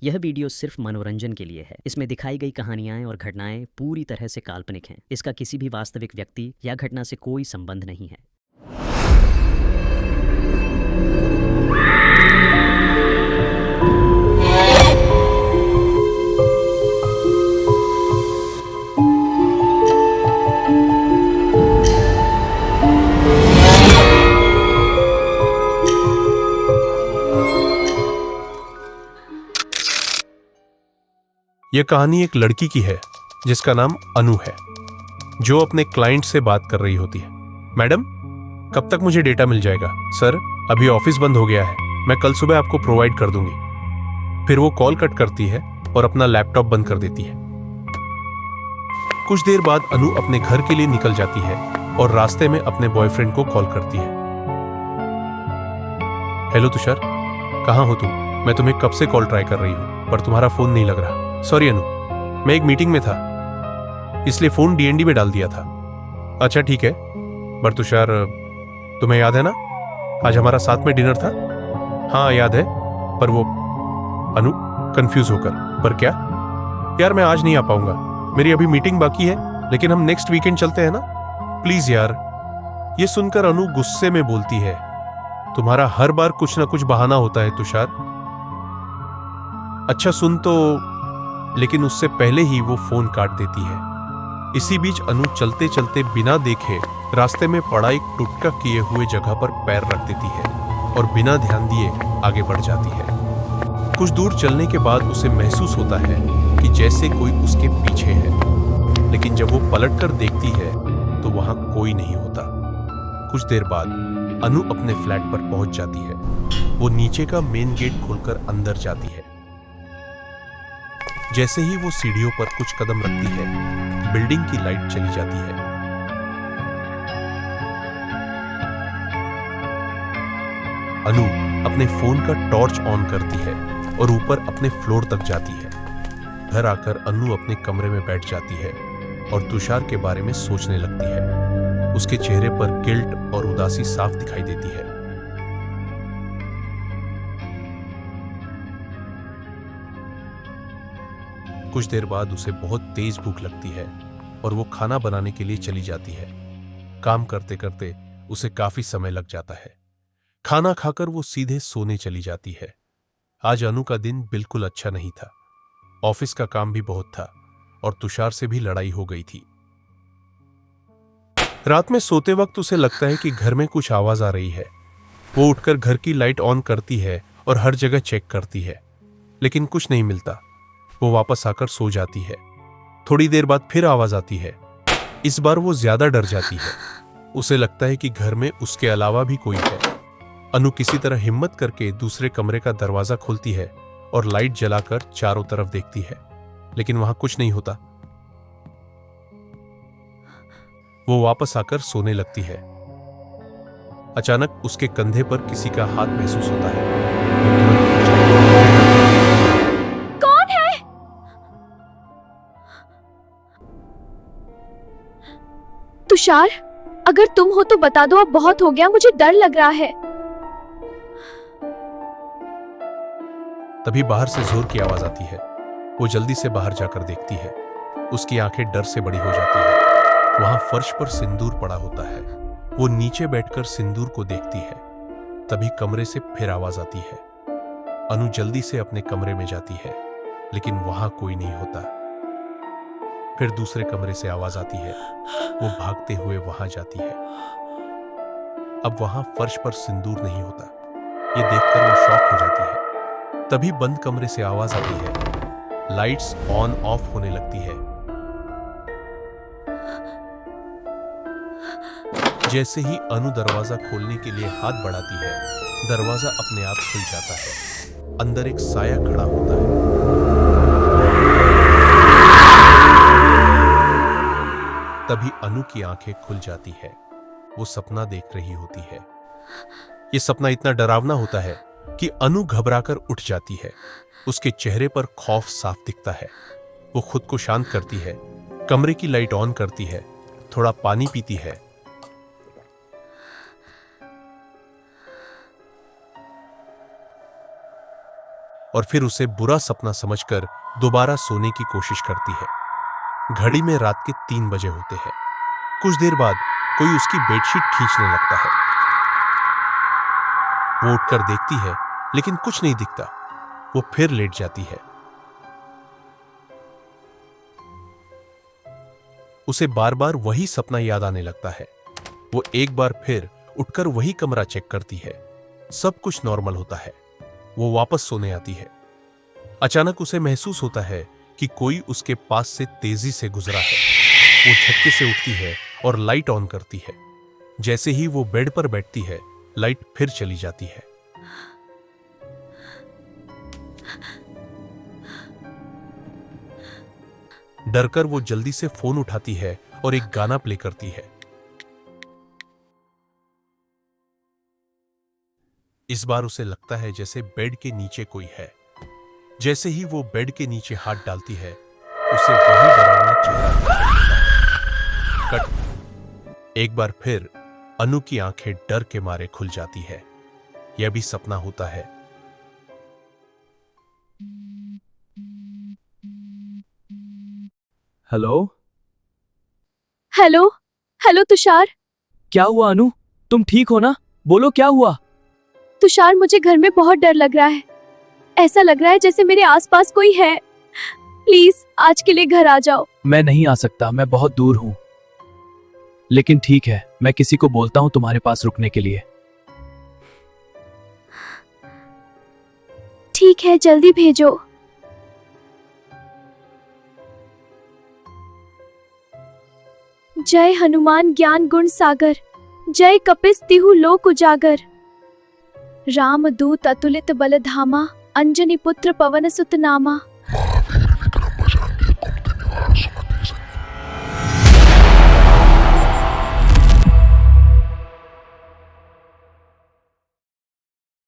यह वीडियो सिर्फ मनोरंजन के लिए है। इसमें दिखाई गई कहानियां और घटनाएं पूरी तरह से काल्पनिक हैं। इसका किसी भी वास्तविक व्यक्ति या घटना से कोई संबंध नहीं है। यह कहानी एक लड़की की है जिसका नाम अनु है, जो अपने क्लाइंट से बात कर रही होती है। मैडम, कब तक मुझे डेटा मिल जाएगा? सर, अभी ऑफिस बंद हो गया है, मैं कल सुबह आपको प्रोवाइड कर दूंगी। फिर वो कॉल कट करती है और अपना लैपटॉप बंद कर देती है। कुछ देर बाद अनु अपने घर के लिए निकल जाती है और रास्ते में अपने बॉयफ्रेंड को कॉल करती है। हेलो तुषार, कहाँ हो तुम? मैं तुम्हें कब से कॉल ट्राई कर रही हूँ पर तुम्हारा फोन नहीं लग रहा। सॉरी अनु, मैं एक मीटिंग में था इसलिए फोन डीएनडी में डाल दिया था। अच्छा ठीक है, पर तुषार, तुम्हें याद है ना आज हमारा साथ में डिनर था? हाँ याद है, पर वो अनु कंफ्यूज होकर, पर क्या? यार मैं आज नहीं आ पाऊंगा, मेरी अभी मीटिंग बाकी है, लेकिन हम नेक्स्ट वीकेंड चलते हैं ना? प्लीज यार। ये सुनकर अनु गुस्से में बोलती है, तुम्हारा हर बार कुछ ना कुछ बहाना होता है तुषार। अच्छा सुन तो, लेकिन उससे पहले ही वो फोन काट देती है। इसी बीच अनु चलते चलते बिना देखे रास्ते में पड़ा एक टुटका किए हुए जगह पर पैर रख देती है और बिना ध्यान दिए आगे बढ़ जाती है। कुछ दूर चलने के बाद उसे महसूस होता है कि जैसे कोई उसके पीछे है, लेकिन जब वो पलट कर देखती है तो वहां कोई नहीं होता। कुछ देर बाद अनु अपने फ्लैट पर पहुंच जाती है। वो नीचे का मेन गेट खोलकर अंदर जाती है। जैसे ही वो सीढ़ियों पर कुछ कदम रखती है, बिल्डिंग की लाइट चली जाती है। अनु अपने फोन का टॉर्च ऑन करती है और ऊपर अपने फ्लोर तक जाती है। घर आकर अनु अपने कमरे में बैठ जाती है और तुषार के बारे में सोचने लगती है। उसके चेहरे पर गिल्ट और उदासी साफ दिखाई देती है। कुछ देर बाद उसे बहुत तेज भूख लगती है और वो खाना बनाने के लिए चली जाती है। काम करते करते उसे काफी समय लग जाता है। खाना खाकर वो सीधे सोने चली जाती है। आज अनु का दिन बिल्कुल अच्छा नहीं था। ऑफिस का काम भी बहुत था और तुषार से भी लड़ाई हो गई थी। रात में सोते वक्त उसे लगता है कि घर में कुछ आवाज आ रही है। वो उठकर घर की लाइट ऑन करती है और हर जगह चेक करती है, लेकिन कुछ नहीं मिलता। वो वापस आकर सो जाती है। थोड़ी देर बाद फिर आवाज आती है। इस बार वो ज्यादा डर जाती है। उसे लगता है कि घर में उसके अलावा भी कोई है। अनु किसी तरह हिम्मत करके दूसरे कमरे का दरवाजा खोलती है और लाइट जलाकर चारों तरफ देखती है, लेकिन वहां कुछ नहीं होता। वो वापस आकर सोने लगती है। अचानक उसके कंधे पर किसी का हाथ महसूस होता है। कौन है? तुषार, अगर तुम हो तो बता दो, अब बहुत हो गया, मुझे डर लग रहा है। तभी बाहर से जोर की आवाज आती है। वो जल्दी से बाहर जाकर देखती है। उसकी आंखें डर से बड़ी हो जाती है। वहां फर्श पर सिंदूर पड़ा होता है। वो नीचे बैठकर सिंदूर को देखती है। तभी कमरे से फिर आवाज आती है। अनु जल्दी से अपने कमरे में जाती है, लेकिन वहां कोई नहीं होता। फिर दूसरे कमरे से आवाज आती है। वो भागते हुए वहां जाती है। अब वहां फर्श पर सिंदूर नहीं होता। ये देखकर वो शॉक हो जाती है। तभी बंद कमरे से आवाज आती है। लाइट्स ऑन ऑफ होने लगती है। जैसे ही अनु दरवाजा खोलने के लिए हाथ बढ़ाती है, दरवाजा अपने आप खुल जाता है। अंदर एक साया खड़ा होता है। तभी अनु की आंखें खुल जाती है। वो सपना देख रही होती है। ये सपना इतना डरावना होता है कि अनु घबराकर उठ जाती है। उसके चेहरे पर खौफ साफ दिखता है। वो खुद को शांत करती है, कमरे की लाइट ऑन करती है, थोड़ा पानी पीती है। और फिर उसे बुरा सपना समझकर दोबारा सोने की कोशिश करती है। घड़ी में रात के 3 बजे होते हैं। कुछ देर बाद कोई उसकी बेडशीट खींचने लगता है। वो उठकर देखती है लेकिन कुछ नहीं दिखता। वो फिर लेट जाती है। उसे बार बार वही सपना याद आने लगता है। वो एक बार फिर उठकर वही कमरा चेक करती है। सब कुछ नॉर्मल होता है। वो वापस सोने आती है। अचानक उसे महसूस होता है कि कोई उसके पास से तेजी से गुजरा है। वो झटके से उठती है और लाइट ऑन करती है। जैसे ही वो बेड पर बैठती है, लाइट फिर चली जाती है। डरकर वो जल्दी से फोन उठाती है और एक गाना प्ले करती है। इस बार उसे लगता है जैसे बेड के नीचे कोई है। जैसे ही वो बेड के नीचे हाथ डालती है, उसे वही डरावना चेहरा दिखता है। कट। एक बार फिर अनु की आंखें डर के मारे खुल जाती है। यह भी सपना होता है। हेलो। हेलो। हेलो तुषार। क्या हुआ अनु? तुम ठीक हो ना? बोलो क्या हुआ? तुषार, मुझे घर में बहुत डर लग रहा है। ऐसा लग रहा है जैसे मेरे आसपास कोई है। प्लीज आज के लिए घर आ जाओ। मैं नहीं आ सकता, मैं बहुत दूर हूँ। लेकिन ठीक है, मैं किसी को बोलता हूँ तुम्हारे पास रुकने के लिए। ठीक है, जल्दी भेजो। जय हनुमान ज्ञान गुण सागर, जय कपिस तिहु लोक उजागर। राम दूत अतुलित बल धामा, अंजनी पुत्र पवन सुत नामा।